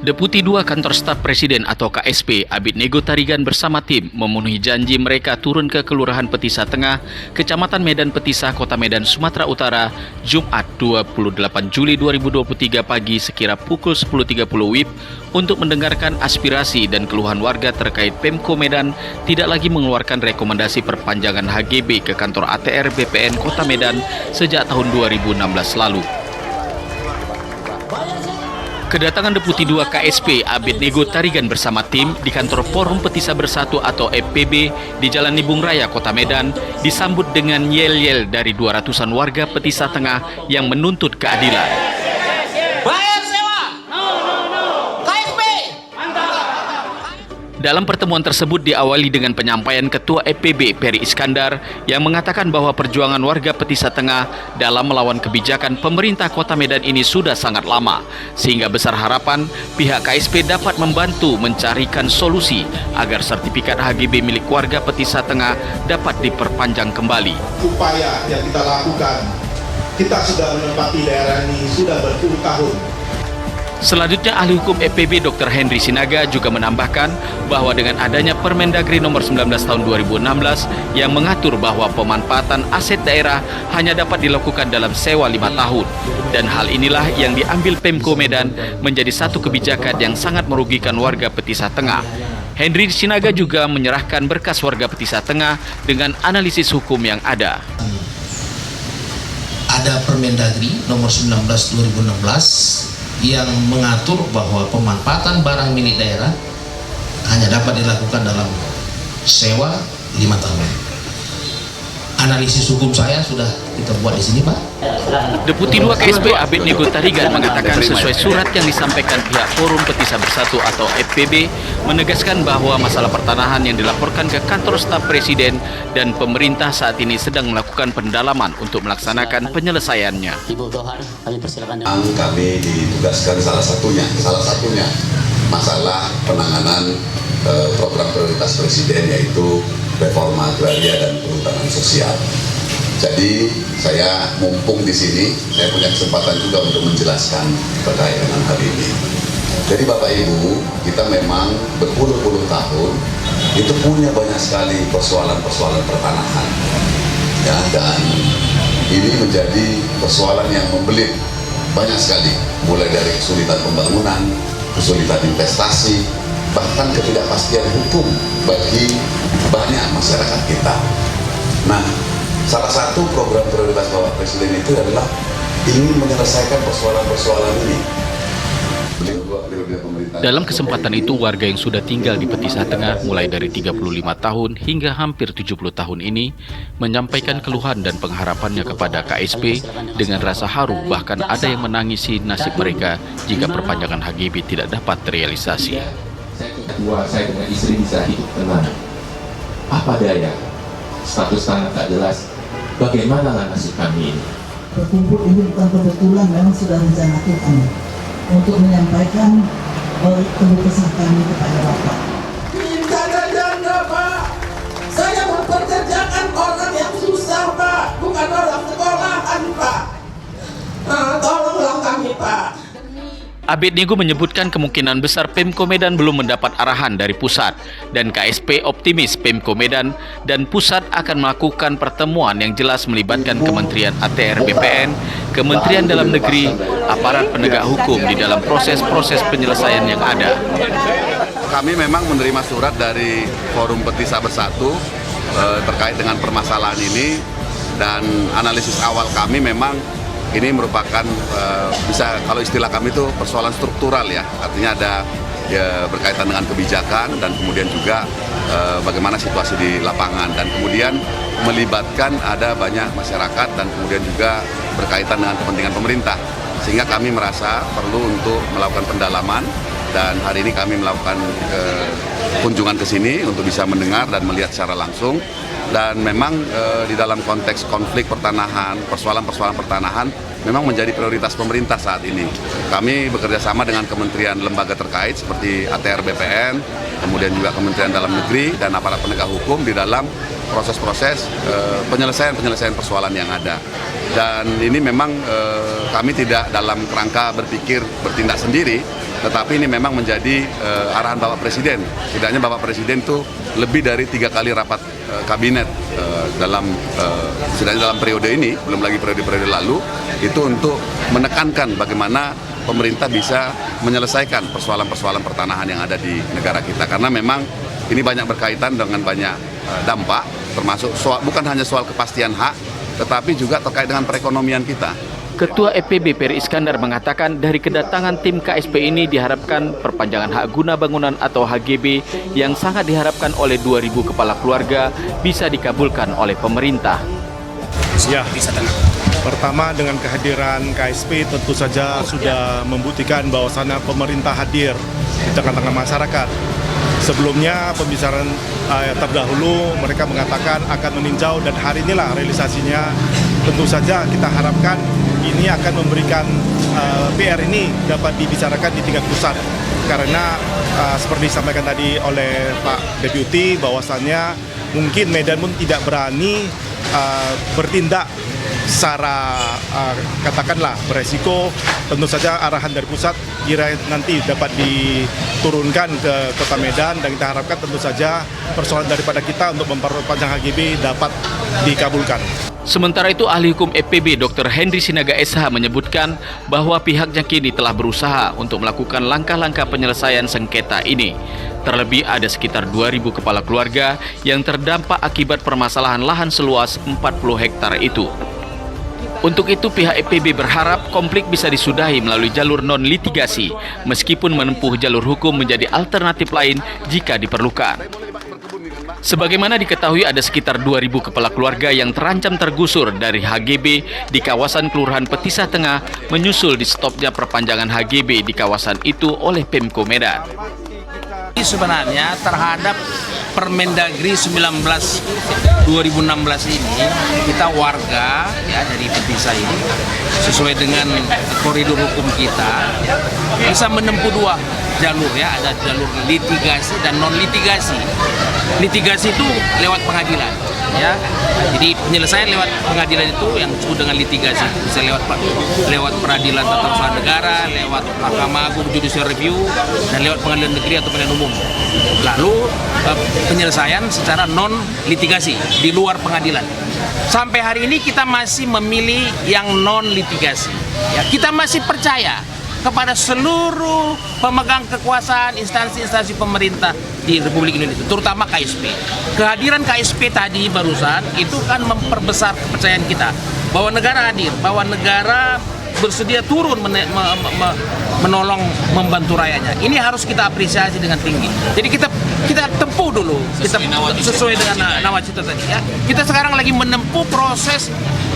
Deputi 2 Kantor Staf Presiden atau KSP, Abid Nego Tarigan bersama tim memenuhi janji mereka turun ke Kelurahan Petisa Tengah, Kecamatan Medan Petisa, Kota Medan, Sumatera Utara, Jumat 28 Juli 2023 pagi sekira pukul 10.30 WIB untuk mendengarkan aspirasi dan keluhan warga terkait Pemko Medan tidak lagi mengeluarkan rekomendasi perpanjangan HGB ke kantor ATR BPN Kota Medan sejak tahun 2016 lalu. Kedatangan Deputi 2 KSP Abid Nego Tarigan bersama tim di kantor Forum Petisa Bersatu atau FPB di Jalan Nibung Raya, Kota Medan disambut dengan yel-yel dari 200-an warga Petisa Tengah yang menuntut keadilan. Dalam pertemuan tersebut diawali dengan penyampaian Ketua FPB Peri Iskandar yang mengatakan bahwa perjuangan warga Petisa Tengah dalam melawan kebijakan pemerintah Kota Medan ini sudah sangat lama, sehingga besar harapan pihak KSP dapat membantu mencarikan solusi agar sertifikat HGB milik warga Petisa Tengah dapat diperpanjang kembali. Upaya yang kita lakukan, kita sudah menempati daerah ini sudah berpuluh tahun. Selanjutnya, ahli hukum FPB Dr. Henry Sinaga juga menambahkan bahwa dengan adanya Permendagri nomor 19 tahun 2016 yang mengatur bahwa pemanfaatan aset daerah hanya dapat dilakukan dalam sewa 5 tahun. Dan hal inilah yang diambil Pemko Medan menjadi satu kebijakan yang sangat merugikan warga Petisa Tengah. Henry Sinaga juga menyerahkan berkas warga Petisa Tengah dengan analisis hukum yang ada. Ada Permendagri nomor 19 2016 yang mengatur bahwa pemanfaatan barang milik daerah hanya dapat dilakukan dalam sewa 5 tahun. Analisis hukum saya sudah kita buat di sini, Pak. Deputi 2 KSP Abid Nego Tarigan mengatakan sesuai surat yang disampaikan pihak Forum Petisa Bersatu atau FPB menegaskan bahwa masalah pertanahan yang dilaporkan ke kantor staf presiden dan pemerintah saat ini sedang melakukan pendalaman untuk melaksanakan penyelesaiannya. Ibu Dohar, kami persilakan. Kami ditugaskan salah satunya masalah penanganan program prioritas presiden, yaitu reforma agraria dan perhutanan sosial. Jadi saya mumpung di sini, saya punya kesempatan juga untuk menjelaskan terkait dengan hal ini. Jadi Bapak Ibu, kita memang berpuluh-puluh tahun itu punya banyak sekali persoalan-persoalan pertanahan, ya, dan ini menjadi persoalan yang membelit banyak sekali, mulai dari kesulitan pembangunan, kesulitan investasi, bahkan ketidakpastian hukum bagi banyak masyarakat kita. Nah, salah satu program prioritas Bapak Presiden itu adalah ingin menyelesaikan persoalan-persoalan ini. Dalam kesempatan itu, warga yang sudah tinggal di Petisa Tengah mulai dari 35 tahun hingga hampir 70 tahun ini menyampaikan keluhan dan pengharapannya kepada KSP dengan rasa haru, bahkan ada yang menangisi nasib mereka jika perpanjangan HGB tidak dapat terrealisasi. Kedua, saya dengan istri bisa hidup tenang. Apa daya? Status tanah tak jelas. Bagaimana nasib kami ini? Berkumpul ini bukan kebetulan, memang sudah rencanakan untuk menyampaikan keluh kesah kami kepada Bapak. Minta dana, Pak. Saya mempekerjakan orang yang susah, Pak. Bukan orang sekolahan, Pak. Tolonglah kami, Pak. Abid Nego menyebutkan kemungkinan besar Pemko Medan belum mendapat arahan dari pusat, dan KSP optimis Pemko Medan dan pusat akan melakukan pertemuan yang jelas melibatkan Kementerian ATR BPN, Kementerian Dalam Negeri, aparat penegak hukum di dalam proses-proses penyelesaian yang ada. Kami memang menerima surat dari Forum Petisa Bersatu terkait dengan permasalahan ini, dan analisis awal kami memang ini merupakan bisa, kalau istilah kami itu persoalan struktural, ya, artinya ada ya, berkaitan dengan kebijakan dan kemudian juga bagaimana situasi di lapangan, dan kemudian melibatkan ada banyak masyarakat dan kemudian juga berkaitan dengan kepentingan pemerintah, sehingga kami merasa perlu untuk melakukan pendalaman, dan hari ini kami melakukan kunjungan ke sini untuk bisa mendengar dan melihat secara langsung. Dan memang di dalam konteks konflik pertanahan, persoalan-persoalan pertanahan memang menjadi prioritas pemerintah saat ini. Kami bekerja sama dengan kementerian lembaga terkait seperti ATR BPN, kemudian juga Kementerian Dalam Negeri dan aparat penegak hukum di dalam proses-proses penyelesaian persoalan yang ada. Dan ini memang kami tidak dalam kerangka bertindak sendiri, tetapi ini memang menjadi arahan Bapak Presiden. Setidaknya Bapak Presiden itu lebih dari 3 kali rapat kabinet setidaknya dalam periode ini, belum lagi periode-periode lalu, itu untuk menekankan bagaimana pemerintah bisa menyelesaikan persoalan-persoalan pertanahan yang ada di negara kita. Karena memang ini banyak berkaitan dengan banyak dampak, termasuk bukan hanya soal kepastian hak, tetapi juga terkait dengan perekonomian kita. Ketua EPB Peri Iskandar mengatakan dari kedatangan tim KSP ini diharapkan perpanjangan hak guna bangunan atau HGB yang sangat diharapkan oleh 2.000 kepala keluarga bisa dikabulkan oleh pemerintah. Ya, pertama dengan kehadiran KSP tentu saja sudah membuktikan bahwasannya pemerintah hadir di tengah-tengah masyarakat. Sebelumnya pembicaraan terdahulu mereka mengatakan akan meninjau dan hari inilah realisasinya. Tentu saja kita harapkan ini akan memberikan PR ini dapat dibicarakan di tingkat pusat. Karena seperti disampaikan tadi oleh Pak Deputi bahwasannya mungkin Medan pun tidak berani bertindak secara katakanlah beresiko. Tentu saja arahan dari pusat kira nanti dapat diturunkan ke Kota Medan dan kita harapkan tentu saja persoalan daripada kita untuk memperpanjang HGB dapat dikabulkan. Sementara itu, ahli hukum EPB Dr. Henry Sinaga SH menyebutkan bahwa pihaknya kini telah berusaha untuk melakukan langkah-langkah penyelesaian sengketa ini. Terlebih ada sekitar 2.000 kepala keluarga yang terdampak akibat permasalahan lahan seluas 40 hektar itu. Untuk itu, pihak EPB berharap konflik bisa disudahi melalui jalur non-litigasi, meskipun menempuh jalur hukum menjadi alternatif lain jika diperlukan. Sebagaimana diketahui ada sekitar 2.000 kepala keluarga yang terancam tergusur dari HGB di kawasan Kelurahan Petisah Tengah menyusul di stopnya perpanjangan HGB di kawasan itu oleh Pemko Medan. Sebenarnya terhadap Permendagri 19 2016 ini kita warga ya dari Petisah ini sesuai dengan koridor hukum kita ya, bisa menempuh 2 jalur ya, ada jalur litigasi dan non litigasi. Litigasi itu lewat pengadilan ya. Jadi penyelesaian lewat pengadilan itu yang disebut dengan litigasi, bisa lewat peradilan tata usaha negara, lewat Mahkamah Agung Judicial Review dan lewat pengadilan negeri atau pengadilan umum. Lalu penyelesaian secara non litigasi di luar pengadilan. Sampai hari ini kita masih memilih yang non litigasi. Ya, kita masih percaya kepada seluruh pemegang kekuasaan instansi-instansi pemerintah di Republik Indonesia, terutama KSP. Kehadiran KSP tadi barusan itu kan memperbesar kepercayaan kita bahwa negara hadir, bahwa negara bersedia turun menolong, membantu rakyatnya. Ini harus kita apresiasi dengan tinggi. Jadi kita tempuh dulu, kita sesuai dengan nawacita tadi ya. Kita sekarang lagi menempuh proses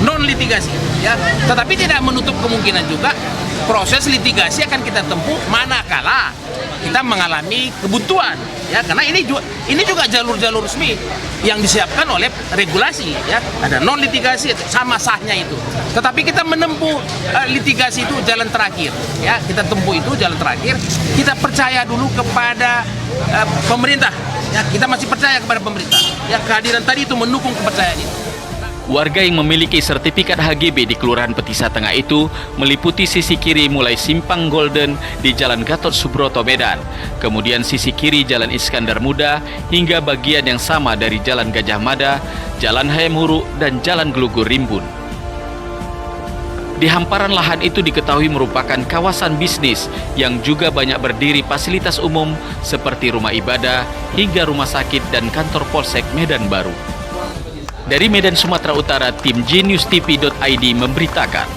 non litigasi ya, tetapi tidak menutup kemungkinan juga proses litigasi akan kita tempuh manakala kita mengalami kebutuhan ya, karena ini juga jalur-jalur resmi yang disiapkan oleh regulasi ya, ada non litigasi sama sahnya itu, tetapi kita menempuh litigasi itu jalan terakhir ya, kita tempuh itu jalan terakhir. Kita percaya dulu kepada pemerintah ya, kita masih percaya kepada pemerintah ya, kehadiran tadi itu mendukung kepercayaan itu. Warga yang memiliki sertifikat HGB di Kelurahan Petisah Tengah itu meliputi sisi kiri mulai Simpang Golden di Jalan Gatot Subroto Medan, kemudian sisi kiri Jalan Iskandar Muda hingga bagian yang sama dari Jalan Gajah Mada, Jalan Hayam Huruk dan Jalan Gelugur Rimbun. Di hamparan lahan itu diketahui merupakan kawasan bisnis yang juga banyak berdiri fasilitas umum seperti rumah ibadah hingga rumah sakit dan kantor Polsek Medan Baru. Dari Medan, Sumatera Utara, tim Genius TV.id memberitakan.